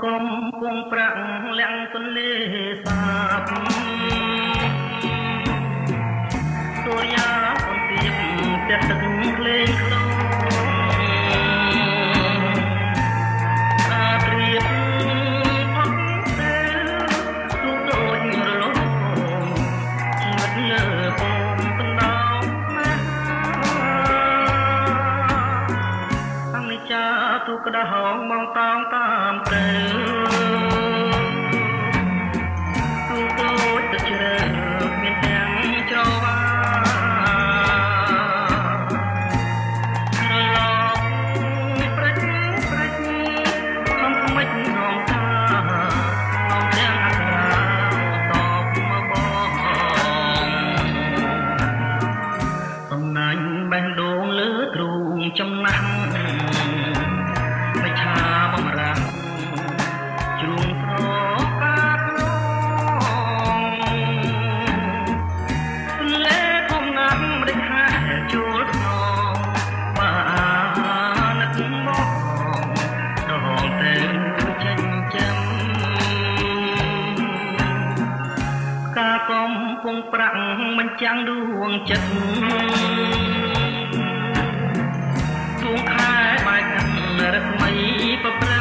កំពុងប្រាក់លាំងទន្លេសាបសូរ្យាពន្ទាបផ្ទះទឹកក្លែងក្លោអាត្រៀបអត់ទេទូដូចរលត់ជីវិតលើពងបណ្ដោណាអនិច្ចាទូក្តៅមកតោងតាមទៅទូដូចទឹកជ្រៅមានទាំងច្រវាចំណាំមិនឆាបំរាំជ្រុងស្រកាភ្នំលេធំណាស់មិនខាជួលខ្នងបាននឹកមកដងទៅចិញ្ចឹមការកំពុងប្រាក់មិនចាំងដួងចិត្តរស្មីប្រព្រឹ